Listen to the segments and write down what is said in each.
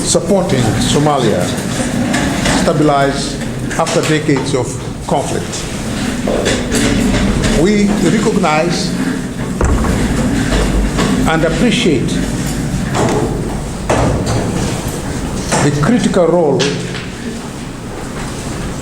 supporting Somalia stabilize after decades of conflict. We recognize and appreciate the critical role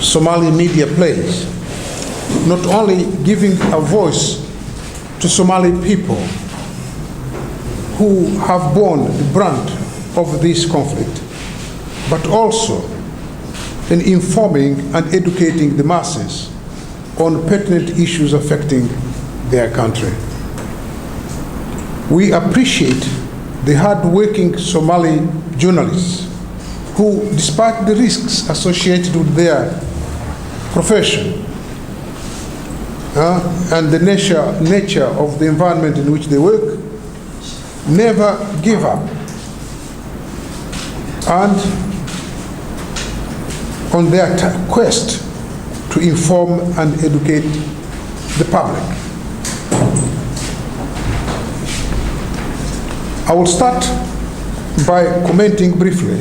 Somali media plays, not only giving a voice to Somali people who have borne the brunt of this conflict, but also in informing and educating the masses on pertinent issues affecting their country. We appreciate the hard-working Somali journalists who, despite the risks associated with their profession and the nature of the environment in which they work, never give up and on their quest to inform and educate the public. I will start by commenting briefly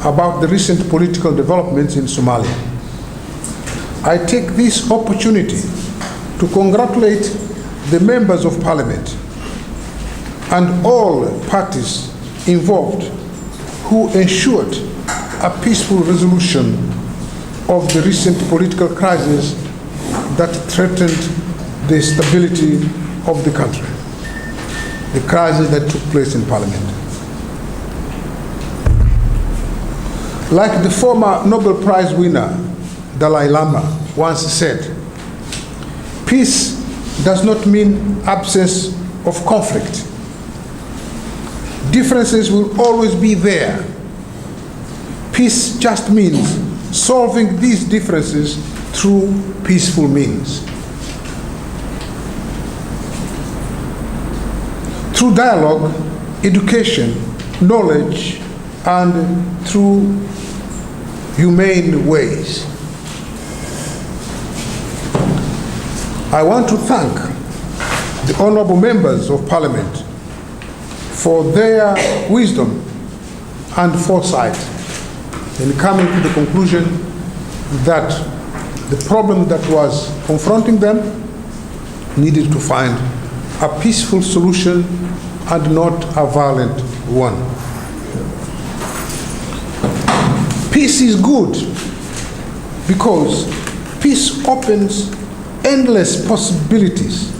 about the recent political developments in Somalia. I take this opportunity to congratulate the members of parliament and all parties involved who ensured a peaceful resolution of the recent political crisis that threatened the stability of the country, the crisis that took place in parliament. Like the former Nobel Prize winner, Dalai Lama, once said, peace does not mean absence of conflict. Differences will always be there. Peace just means solving these differences through peaceful means. Through dialogue, education, knowledge, and through humane ways. I want to thank the honorable members of parliament for their wisdom and foresight in coming to the conclusion that the problem that was confronting them needed to find a peaceful solution and not a violent one. Peace is good because peace opens endless possibilities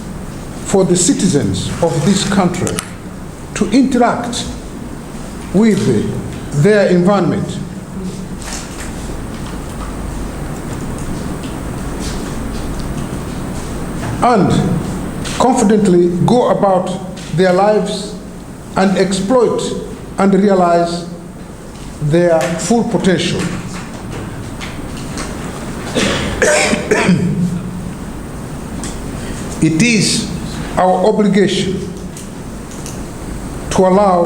for the citizens of this country to interact with their environment. And confidently go about their lives and exploit and realize their full potential. It is our obligation to allow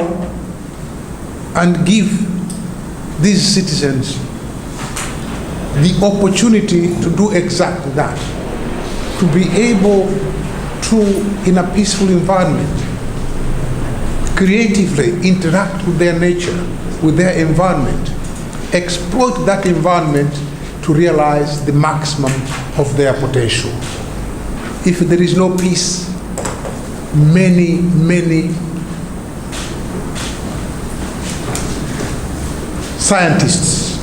and give these citizens the opportunity to do exactly that, to be able to, in a peaceful environment, creatively interact with their nature, with their environment, exploit that environment to realize the maximum of their potential. If there is no peace, many scientists,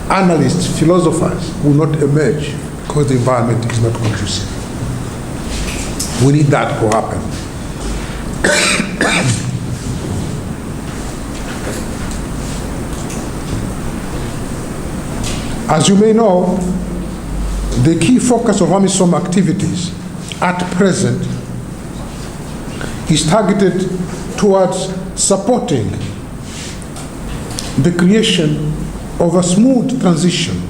analysts, philosophers will not emerge because the environment is not conducive. We need that to happen. As you may know, the key focus of AMISOM activities at present is targeted towards supporting the creation of a smooth transition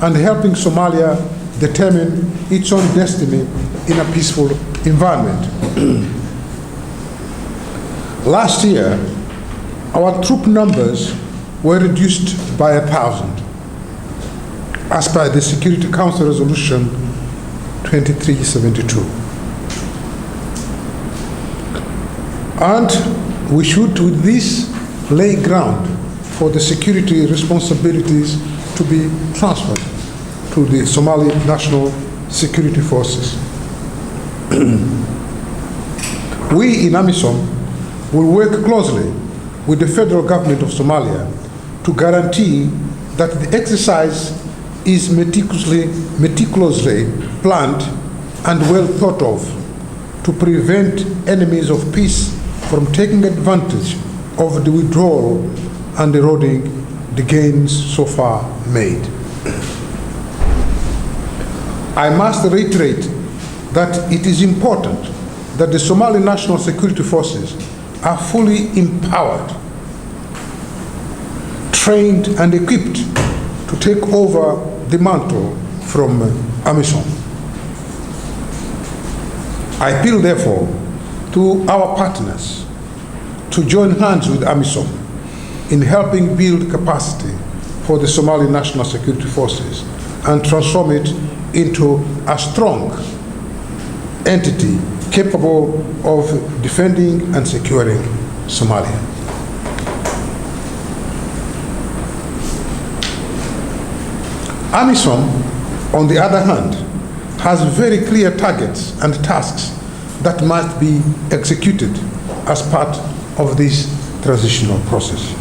and helping Somalia determine its own destiny in a peaceful environment. Last year, our troop numbers were reduced by 1,000. as per the Security Council Resolution 2372. And we should, with this, lay ground for the security responsibilities to be transferred to the Somali National Security Forces. We in AMISOM will work closely with the federal government of Somalia to guarantee that the exercise is meticulously planned and well thought of to prevent enemies of peace from taking advantage of the withdrawal and eroding the gains so far made. I must reiterate that it is important that the Somali National Security Forces are fully empowered, trained and equipped to take over the mantle from AMISOM. I appeal therefore to our partners to join hands with AMISOM in helping build capacity for the Somali National Security Forces and transform it into a strong entity capable of defending and securing Somalia. AMISOM, on the other hand, has very clear targets and tasks that must be executed as part of this transitional process.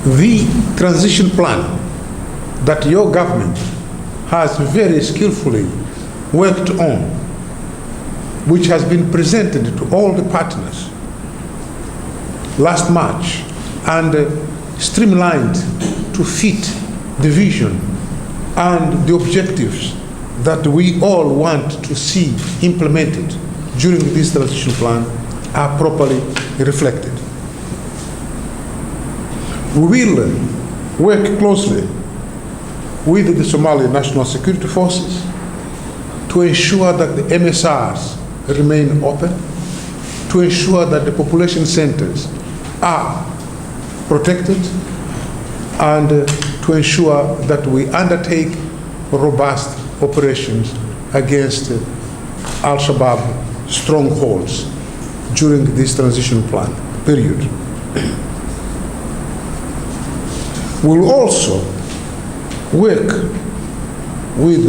The transition plan that your government has very skillfully worked on, which has been presented to all the partners last March and streamlined to fit the vision and the objectives that we all want to see implemented during this transition plan, are properly reflected. We will work closely with the Somali National Security Forces to ensure that the MSRs remain open, to ensure that the population centers are protected, and to ensure that we undertake robust operations against Al Shabaab strongholds during this transition plan period. We will also work with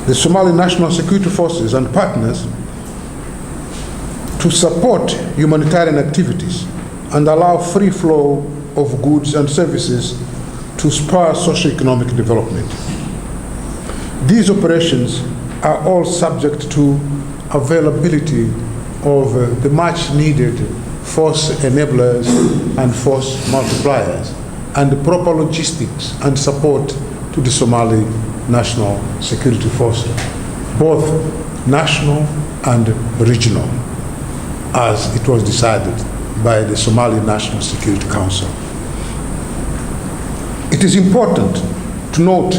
the Somali National Security Forces and partners to support humanitarian activities and allow free flow of goods and services to spur socio-economic development. These operations are all subject to availability of the much needed force enablers and force multipliers, and the proper logistics and support to the Somali National Security Force, both national and regional, as it was decided by the Somali National Security Council. It is important to note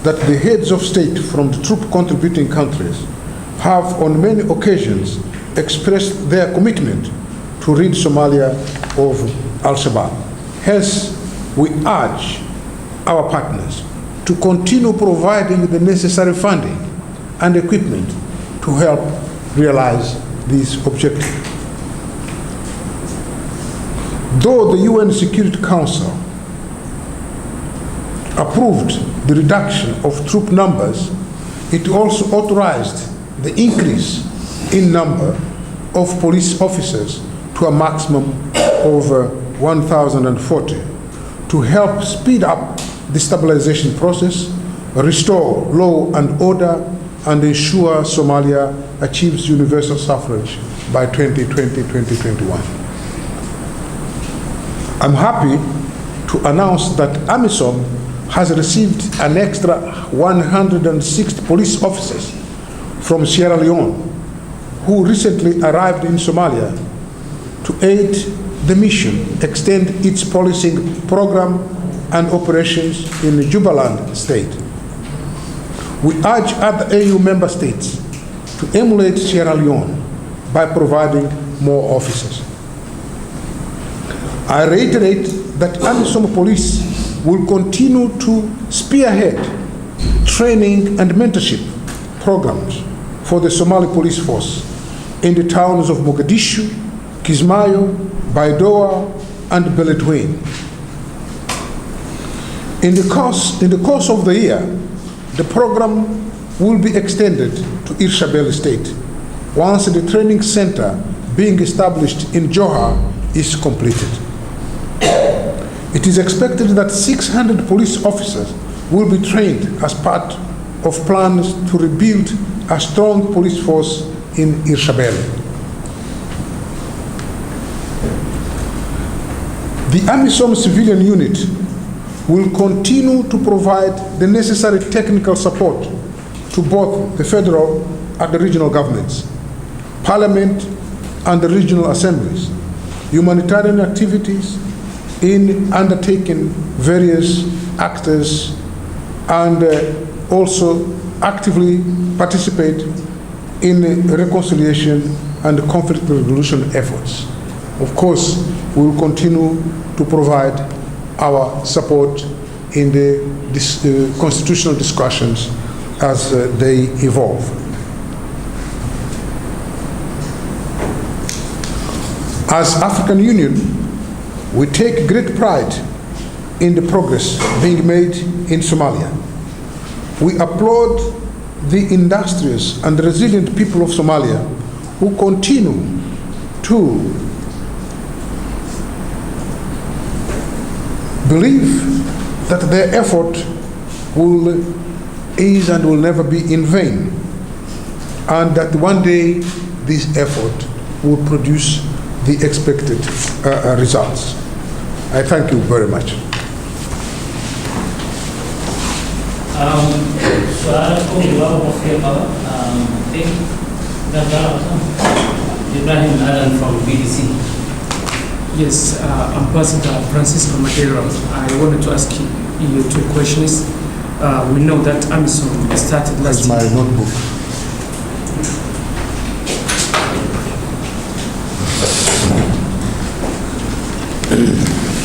that the heads of state from the troop contributing countries have on many occasions expressed their commitment to rid Somalia of Al Shabaab. Hence, we urge our partners to continue providing the necessary funding and equipment to help realize this objective. Though the UN Security Council approved the reduction of troop numbers, it also authorized the increase in number of police officers to a maximum of 1,040 to help speed up the stabilization process, restore law and order, and ensure Somalia achieves universal suffrage by 2020-2021. I'm happy to announce that AMISOM has received an extra 160 police officers from Sierra Leone who recently arrived in Somalia to aid the mission extend its policing program and operations in Jubaland state. We urge other AU member states to emulate Sierra Leone by providing more officers. I reiterate that AMISOM police will continue to spearhead training and mentorship programs for the Somali police force, in the towns of Mogadishu, Kismayo, Baidoa, and Beledweyne. In the course of the year, the program will be extended to Irshabelle State once the training center being established in Johar is completed. It is expected that 600 police officers will be trained as part of plans to rebuild a strong police force in Irshabelle. The AMISOM civilian unit will continue to provide the necessary technical support to both the federal and the regional governments, parliament and the regional assemblies, humanitarian activities in undertaking various actors, and also actively participate in reconciliation and conflict resolution efforts. Of course, we will continue to provide our support in the constitutional discussions as they evolve. As African Union, we take great pride in the progress being made in Somalia. We applaud the industrious and resilient people of Somalia who continue to believe that their effort is and will never be in vain, and that one day this effort will produce the expected results. I thank you very much. Ibrahim Alan from BBC. Yes, Ambassador Francisco Mandera, I wanted to ask you two questions. We know that AMISOM started last year. That's my notebook.